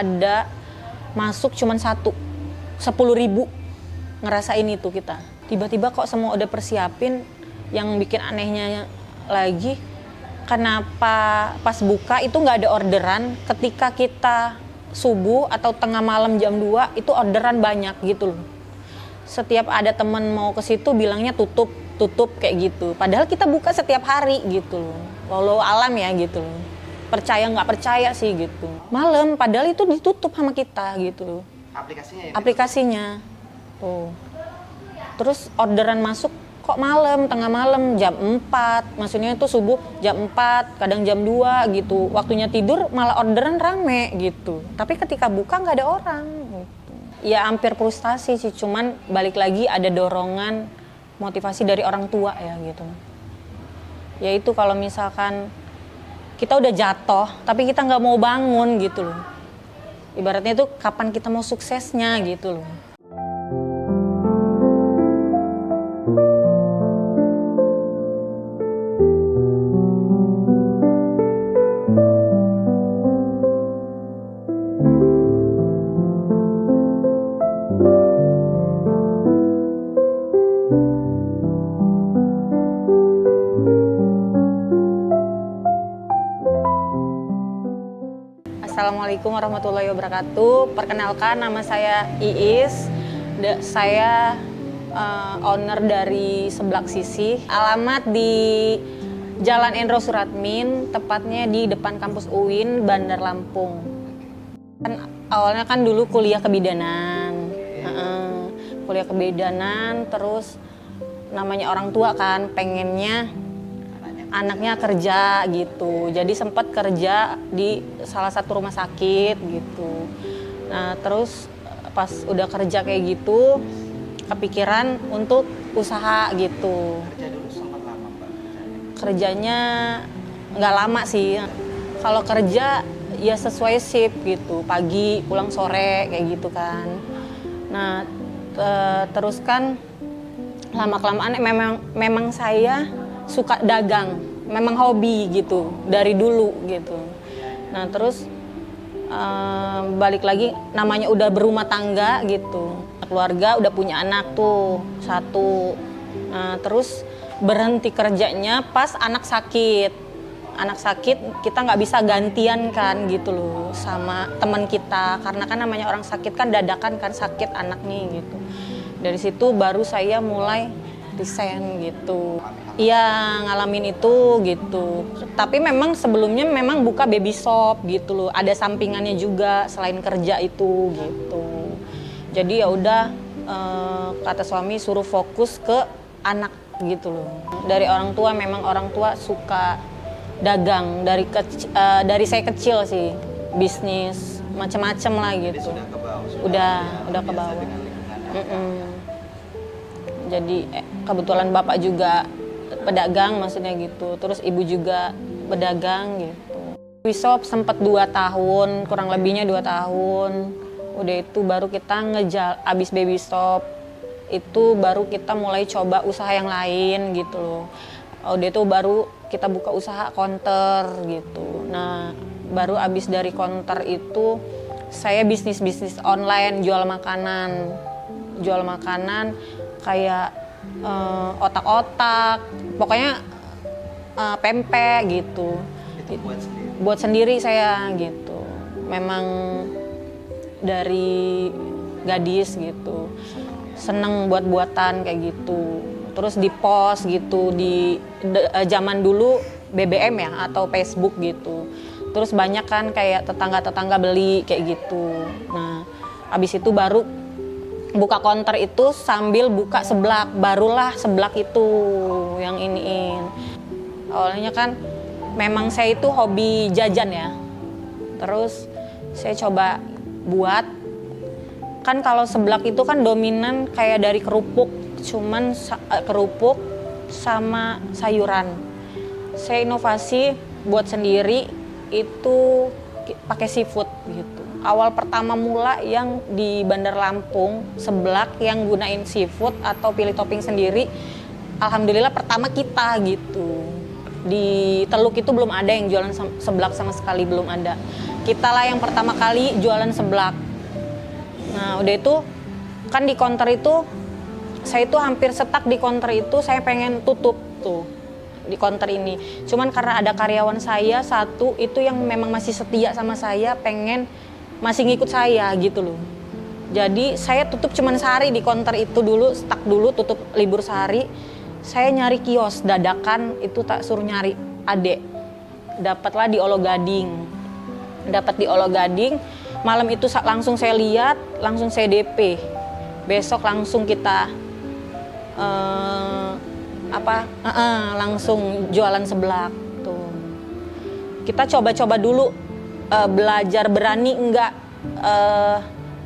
Ada masuk cuman 10.000, ngerasain itu kita. Tiba-tiba kok semua udah persiapin, yang bikin anehnya lagi, kenapa pas buka itu nggak ada orderan, ketika kita subuh atau tengah malam jam 2 itu orderan banyak gitu loh. Setiap ada temen mau ke situ bilangnya tutup kayak gitu. Padahal kita buka setiap hari gitu loh. Walau alam ya gitu loh. Percaya nggak percaya sih gitu. Malam padahal itu ditutup sama kita gitu loh. Aplikasinya ya? Aplikasinya. Tuh. Terus orderan masuk kok malam, tengah malam jam 4. Maksudnya itu subuh jam 4, kadang jam 2 gitu. Waktunya tidur malah orderan rame gitu. Tapi ketika buka nggak ada orang gitu. Ya hampir frustasi sih, cuman balik lagi ada dorongan motivasi dari orang tua ya gitu. Yaitu kalau misalkan kita udah jatuh tapi kita nggak mau bangun gitu loh. Ibaratnya itu kapan kita mau suksesnya gitu loh. Assalamualaikum warahmatullahi wabarakatuh. Perkenalkan, nama saya Iis. Saya owner dari Seblak Sisih. Alamat di Jalan Endro Suratmin, tepatnya di depan kampus UIN, Bandar Lampung. Awalnya kan dulu kuliah kebidanan. Kuliah kebidanan, terus namanya orang tua kan pengennya anaknya kerja gitu, jadi sempat kerja di salah satu rumah sakit gitu. Nah terus pas udah kerja kayak gitu, kepikiran untuk usaha gitu. Kerja dulu sempat lama Mbak? Kerjanya nggak lama sih. Kalau kerja ya sesuai shift gitu, pagi pulang sore kayak gitu kan. Nah terus kan lama-kelamaan memang saya suka dagang, memang hobi gitu dari dulu gitu. Nah terus balik lagi namanya udah berumah tangga gitu, keluarga udah punya anak tuh 1. Nah terus berhenti kerjanya pas anak sakit kita nggak bisa gantian kan gitu loh sama teman kita, karena kan namanya orang sakit kan dadakan kan sakit anak nih gitu. Dari situ baru saya mulai resign gitu. Iya ngalamin itu gitu. Tapi memang sebelumnya memang buka baby shop gitu loh. Ada sampingannya juga selain kerja itu gitu. Jadi ya udah kata suami suruh fokus ke anak gitu loh. Dari orang tua memang orang tua suka dagang dari saya kecil sih, bisnis macam-macam lah gitu. Sudah ke bawah. Udah ke bawah. Jadi kebetulan bapak juga pedagang maksudnya gitu, terus ibu juga pedagang gitu. Baby shop sempat 2 tahun, kurang lebihnya 2 tahun. Udah itu baru kita abis baby shop itu baru kita mulai coba usaha yang lain gitu loh. Udah itu baru kita buka usaha counter gitu. Nah baru abis dari counter itu saya bisnis online, jual makanan kayak otak-otak, pokoknya pempek gitu. Itu Buat sendiri saya gitu. Memang dari gadis gitu, seneng buat-buatan kayak gitu. Terus di post gitu di zaman dulu BBM ya atau Facebook gitu. Terus banyak kan kayak tetangga-tetangga beli kayak gitu. Nah, habis itu baru buka counter itu sambil buka seblak, barulah seblak itu yang iniin. Awalnya kan memang saya itu hobi jajan ya. Terus saya coba buat, kan kalau seblak itu kan dominan kayak dari kerupuk, cuman kerupuk sama sayuran. Saya inovasi buat sendiri itu pakai seafood gitu. Awal pertama mula yang di Bandar Lampung, seblak yang gunain seafood atau pilih topping sendiri, alhamdulillah pertama kita gitu. Di Teluk itu belum ada yang jualan seblak sama sekali, belum ada. Kita lah yang pertama kali jualan seblak. Nah udah itu kan di counter itu saya itu hampir stuck di counter itu, saya pengen tutup tuh di counter ini. Cuman karena ada karyawan saya satu itu yang memang masih setia sama saya, pengen masih ngikut saya gitu loh. Jadi saya tutup cuman sehari di counter itu dulu, stuck dulu, tutup libur sehari. Saya nyari kios dadakan itu, tak suruh nyari adek. Dapatlah di Olo Gading. Dapat di Olo Gading. Malam itu langsung saya lihat, langsung saya DP. Besok langsung kita langsung jualan seblak tuh. Kita coba-coba dulu belajar berani enggak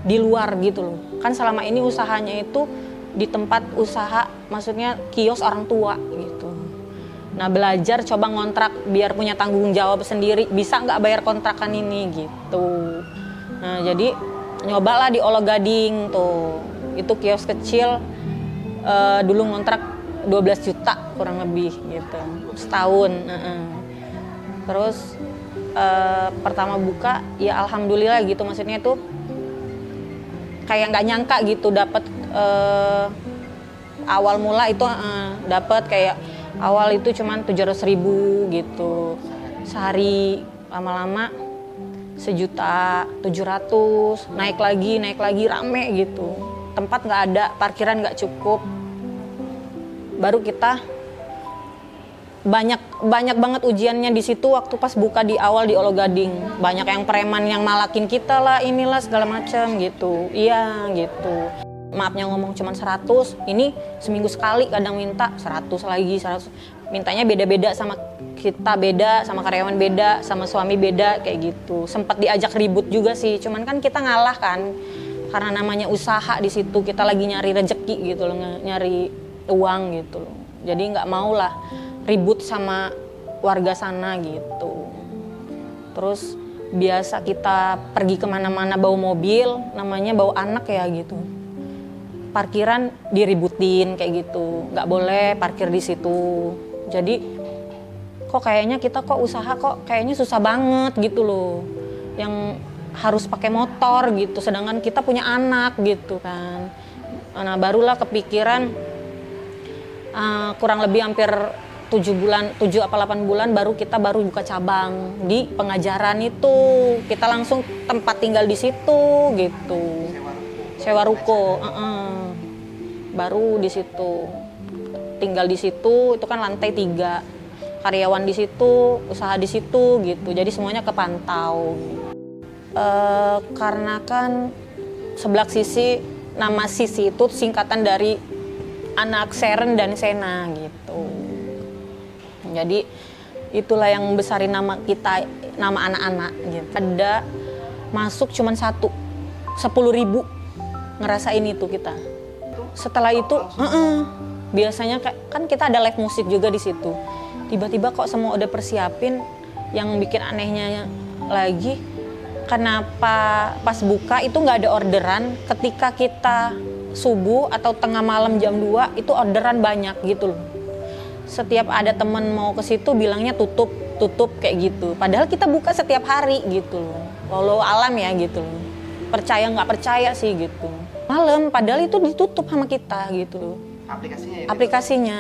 di luar gitu loh. Kan selama ini usahanya itu di tempat usaha, maksudnya kios orang tua gitu. Nah belajar coba ngontrak biar punya tanggung jawab sendiri, bisa nggak bayar kontrakan ini gitu. Nah jadi nyobalah di Olo Gading tuh, itu kios kecil, dulu ngontrak 12 juta kurang lebih gitu, setahun. Terus pertama buka ya alhamdulillah gitu, maksudnya tuh kayak nggak nyangka gitu dapat awal mula itu dapat kayak awal itu cuman 700.000 gitu sehari, lama-lama 1.700.000, naik lagi rame gitu, tempat nggak ada, parkiran nggak cukup, baru kita banyak banget ujiannya di situ waktu pas buka di awal di Olo Gading. Banyak yang preman yang malakin kita lah, inilah segala macam gitu. Iya gitu. Maafnya ngomong cuma 100, ini seminggu sekali kadang minta 100 lagi, 100. Mintanya beda-beda sama kita, beda sama karyawan, beda sama suami, beda kayak gitu. Sempat diajak ribut juga sih, cuman kan kita ngalah kan. Karena namanya usaha di situ, kita lagi nyari rezeki gitu loh, nyari uang gitu loh. Jadi nggak mau lah ribut sama warga sana gitu. Terus biasa kita pergi kemana-mana bawa mobil, namanya bawa anak ya gitu. Parkiran diributin kayak gitu, nggak boleh parkir di situ. Jadi kok kayaknya kita usaha kayaknya susah banget gitu loh, yang harus pakai motor gitu, sedangkan kita punya anak gitu kan. Nah barulah kepikiran, kurang lebih hampir 7 apa 8 bulan baru kita buka cabang di Pengajaran itu. Kita langsung tempat tinggal di situ gitu. Sewa ruko. Baru di situ. Tinggal di situ, itu kan lantai 3. Karyawan di situ, usaha di situ gitu. Jadi semuanya kepantau. Karena kan sebelah sisi, nama Sisi itu singkatan dari anak Seren dan Sena gitu. Jadi itulah yang besarin nama kita, nama anak-anak gitu. Ada masuk cuman 10.000 ngerasain itu kita. Setelah itu biasanya kan kita ada live musik juga di situ. Tiba-tiba kok semua udah persiapin, yang bikin anehnya lagi kenapa pas buka itu nggak ada orderan, ketika kita subuh atau tengah malam jam 2 itu orderan banyak gitu loh. Setiap ada temen mau ke situ bilangnya tutup kayak gitu. Padahal kita buka setiap hari gitu loh. Walau alam ya gitu loh. Percaya nggak percaya sih gitu. Malam padahal itu ditutup sama kita gitu loh. Aplikasinya ya? Aplikasinya.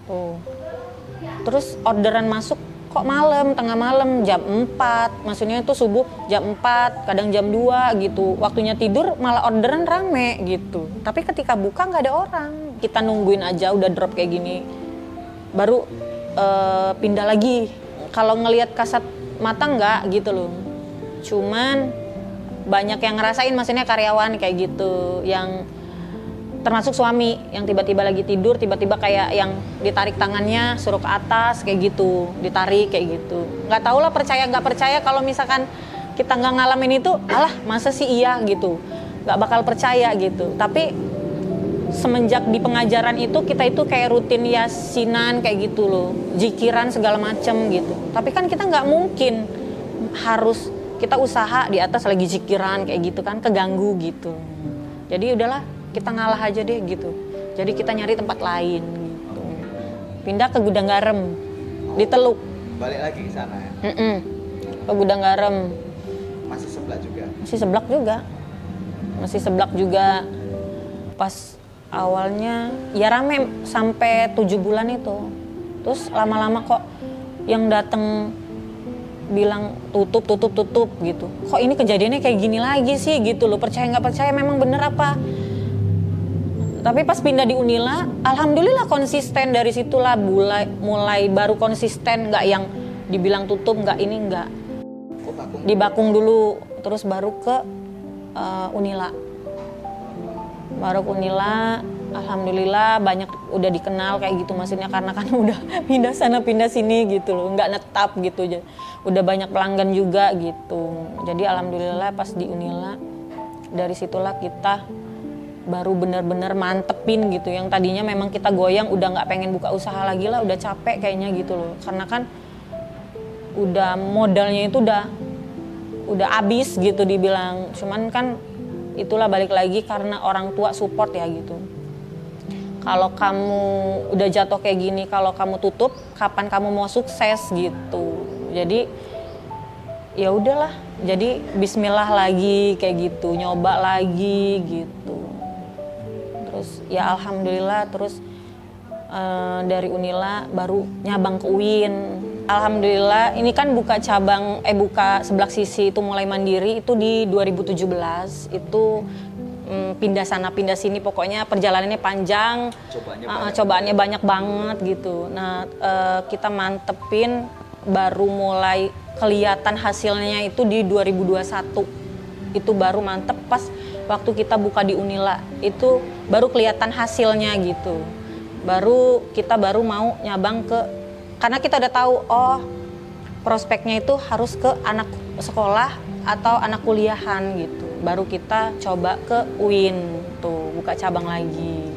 Tuh. Terus orderan masuk kok malam, tengah malam jam 4. Maksudnya itu subuh jam 4, kadang jam 2 gitu. Waktunya tidur malah orderan rame gitu. Tapi ketika buka nggak ada orang. Kita nungguin aja udah drop kayak gini. Baru pindah lagi. Kalau ngelihat kasat mata enggak gitu loh. Cuman banyak yang ngerasain, maksudnya karyawan kayak gitu, yang termasuk suami yang tiba-tiba lagi tidur, tiba-tiba kayak yang ditarik tangannya suruh ke atas kayak gitu, ditarik kayak gitu. Nggak tahu lah percaya nggak percaya, kalau misalkan kita nggak ngalamin itu, alah masa sih iya gitu, nggak bakal percaya gitu. Tapi semenjak di Pengajaran itu kita itu kayak rutin yasinan kayak gitu loh, zikiran segala macem gitu. Tapi kan kita nggak mungkin harus kita usaha di atas lagi zikiran kayak gitu kan, keganggu gitu. Jadi udahlah kita ngalah aja deh gitu. Jadi kita nyari tempat lain gitu. Pindah ke Gudang Garam. di Teluk. Balik lagi ke sana ya? Ke Gudang Garam. Masih sebelah juga? Masih seblak juga. Pas awalnya ya rame sampai 7 bulan itu. Terus lama-lama kok yang datang bilang tutup gitu. Kok ini kejadiannya kayak gini lagi sih gitu loh. Percaya nggak percaya memang bener apa. Tapi pas pindah di Unila, alhamdulillah konsisten dari situlah mulai baru konsisten, nggak yang dibilang tutup, nggak ini nggak. Di Bakung dulu, terus baru ke Unila. Baru ke Unila, alhamdulillah banyak udah dikenal kayak gitu maksudnya karena kan udah pindah sana pindah sini gitu loh, nggak netap gitu aja. Udah banyak pelanggan juga gitu. Jadi alhamdulillah pas di Unila, dari situlah kita baru benar-benar mantepin gitu. Yang tadinya memang kita goyang udah nggak pengen buka usaha lagi lah, udah capek kayaknya gitu loh. Karena kan udah modalnya itu udah habis gitu dibilang. Cuman kan itulah balik lagi karena orang tua support ya gitu. Kalau kamu udah jatuh kayak gini, kalau kamu tutup, kapan kamu mau sukses gitu. Jadi ya udahlah. Jadi bismillah lagi kayak gitu, nyoba lagi gitu. Terus ya alhamdulillah terus dari Unila baru nyabang ke UIN. Alhamdulillah ini kan buka sebelah sisi itu mulai mandiri itu di 2017 itu pindah sana pindah sini pokoknya perjalanannya panjang, cobaannya banyak banget gitu. Nah kita mantepin baru mulai kelihatan hasilnya itu di 2021 itu baru mantep pas waktu kita buka di Unila itu baru kelihatan hasilnya gitu. Kita baru mau nyabang karena kita udah tahu prospeknya itu harus ke anak sekolah atau anak kuliahan gitu. Baru kita coba ke UIN tuh buka cabang lagi.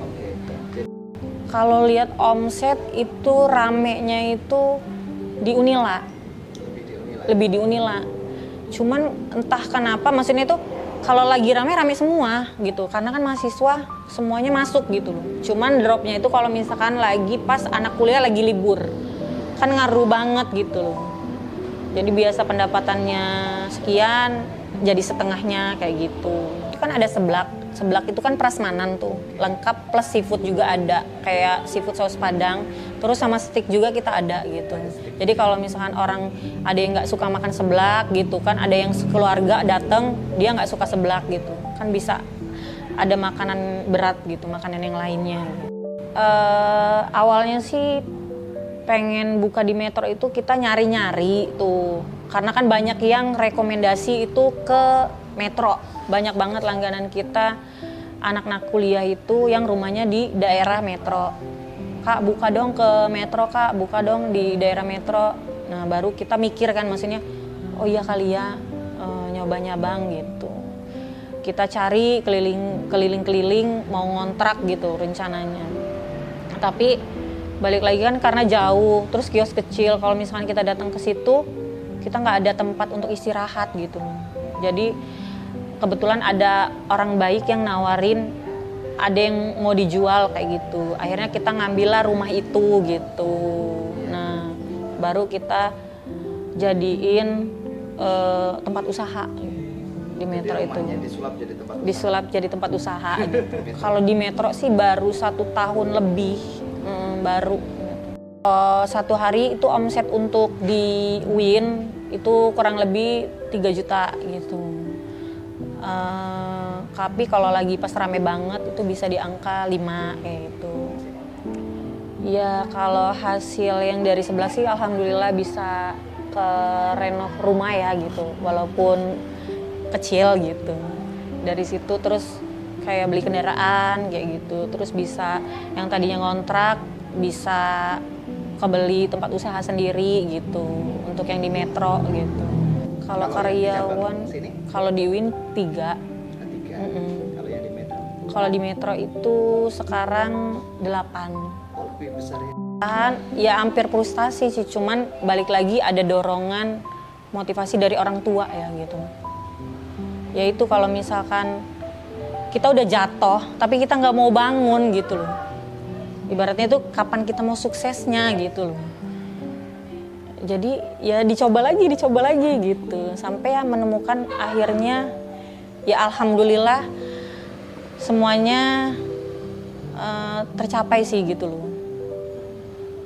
Kalau lihat omset itu ramenya itu di Unila. Lebih di Unila. Cuman entah kenapa maksudnya itu kalau lagi rame semua gitu, karena kan mahasiswa semuanya masuk gitu loh. Cuman dropnya itu kalau misalkan lagi pas anak kuliah lagi libur, kan ngaruh banget gitu loh. Jadi biasa pendapatannya sekian, jadi setengahnya kayak gitu. Itu kan ada seblak itu kan prasmanan tuh, lengkap plus seafood juga ada, kayak seafood saus Padang, terus sama steak juga kita ada gitu. Jadi kalau misalkan orang ada yang nggak suka makan seblak gitu kan, ada yang keluarga datang dia nggak suka seblak gitu, kan bisa ada makanan berat gitu, makanan yang lainnya. Awalnya sih pengen buka di Metro itu kita nyari-nyari tuh, karena kan banyak yang rekomendasi itu ke Metro, banyak banget langganan kita anak-anak kuliah itu yang rumahnya di daerah Metro. Kak buka dong ke Metro, Kak buka dong di daerah Metro. Nah baru kita mikir kan maksudnya, oh iya kali ya nyoba-nyabang gitu. Kita cari keliling-keliling mau ngontrak gitu rencananya. Tapi balik lagi kan karena jauh, terus kios kecil, kalau misalkan kita datang ke situ kita nggak ada tempat untuk istirahat gitu. Jadi kebetulan ada orang baik yang nawarin ada yang mau dijual kayak gitu. Akhirnya kita ngambillah rumah itu gitu. Nah, baru kita jadiin tempat usaha di Metro itu. Disulap jadi tempat usaha gitu. Kalau di Metro sih baru 1 tahun lebih baru. Satu hari itu omset untuk di UIN itu kurang lebih 3 juta gitu. Tapi kalau lagi pas rame banget itu bisa di angka 5 kayak gitu. Ya kalau hasil yang dari sebelah sih alhamdulillah bisa ke renov rumah ya gitu, walaupun kecil gitu. Dari situ terus kayak beli kendaraan kayak gitu, terus bisa yang tadinya ngontrak bisa kebeli tempat usaha sendiri gitu untuk yang di Metro gitu. Kalau karyawan, kalau di UIN 3. Kalau yang di Metro? Kalau di Metro itu sekarang 8. Oh, lebih besar ya? Ya hampir frustasi sih, cuman balik lagi ada dorongan motivasi dari orang tua ya gitu. Yaitu kalau misalkan kita udah jatuh, tapi kita nggak mau bangun gitu loh. Ibaratnya itu kapan kita mau suksesnya gitu loh. Jadi ya dicoba lagi gitu sampai ya menemukan akhirnya ya alhamdulillah semuanya tercapai sih gitu loh.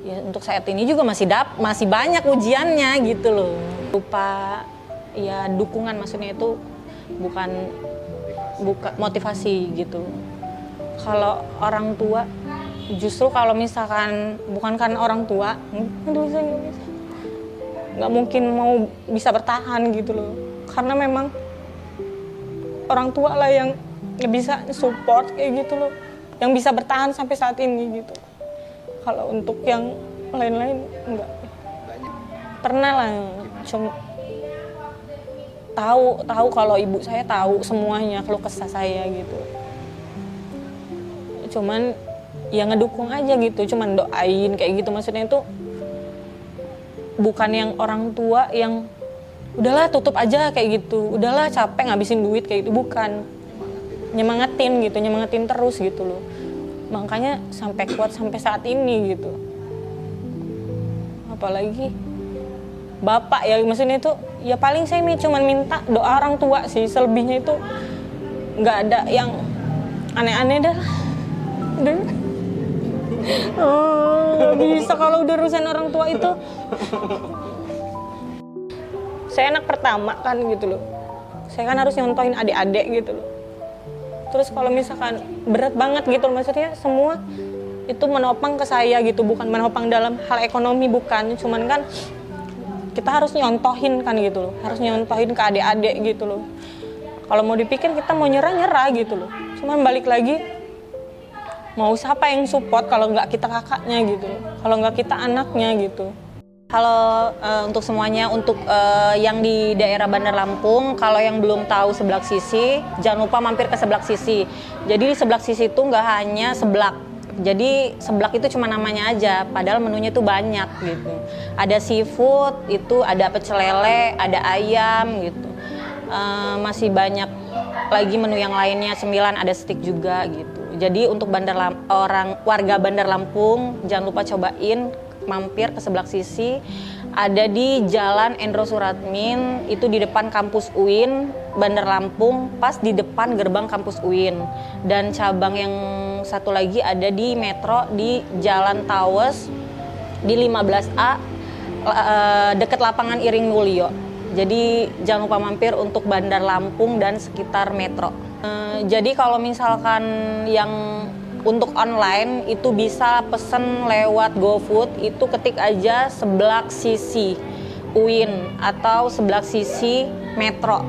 Ya untuk saat ini juga masih banyak ujiannya gitu loh. Lupa ya dukungan, maksudnya itu bukan motivasi gitu. Kalau orang tua justru kalau misalkan bukan karena orang tua, nggak mungkin mau bisa bertahan gitu loh. Karena memang orang tua lah yang bisa support kayak gitu loh, yang bisa bertahan sampai saat ini gitu. Kalau untuk yang lain-lain enggak. Pernah lah, cuma tahu kalau ibu saya tahu semuanya keluh kesah saya gitu. Cuman ya ngedukung aja gitu, cuman doain kayak gitu, maksudnya itu bukan yang orang tua yang udahlah tutup aja kayak gitu, udahlah capek ngabisin duit kayak gitu, bukan. Nyemangatin terus gitu loh. Makanya sampai kuat sampai saat ini gitu. Apalagi bapak ya, maksudnya itu ya paling saya cuman minta doa orang tua sih, selebihnya itu nggak ada yang aneh-aneh dah. Udah. Nggak bisa kalau udah urusan orang tua itu. Saya anak pertama kan gitu loh. Saya kan harus nyontohin adik-adik gitu loh. Terus kalau misalkan berat banget gitu loh, maksudnya semua itu menopang ke saya gitu, bukan menopang dalam hal ekonomi, bukan. Cuman kan kita harus nyontohin kan gitu loh, harus nyontohin ke adik-adik gitu loh. Kalau mau dipikir kita mau nyerah gitu loh. Cuman balik lagi, mau siapa yang support kalau nggak kita kakaknya gitu loh, kalau nggak kita anaknya gitu. Halo untuk semuanya, untuk yang di daerah Bandar Lampung, kalau yang belum tahu Seblak Sisi, jangan lupa mampir ke Seblak Sisi. Jadi di Seblak Sisi itu nggak hanya seblak, jadi seblak itu cuma namanya aja, padahal menunya itu banyak gitu. Ada seafood, itu ada pecel lele, ada ayam gitu. Masih banyak lagi menu yang lainnya, cemilan, ada steak juga gitu. Jadi untuk warga Bandar Lampung, jangan lupa cobain mampir ke Seblak Sisi. Ada di Jalan Endro Suratmin, itu di depan kampus UIN Bandar Lampung, pas di depan gerbang kampus UIN. Dan cabang yang satu lagi ada di Metro di Jalan Tawes di 15A dekat lapangan Iring Mulyo. Jadi jangan lupa mampir untuk Bandar Lampung dan sekitar Metro. Jadi kalau misalkan yang untuk online itu bisa pesen lewat GoFood, itu ketik aja Seblak Sisi UIN atau Seblak Sisi Metro.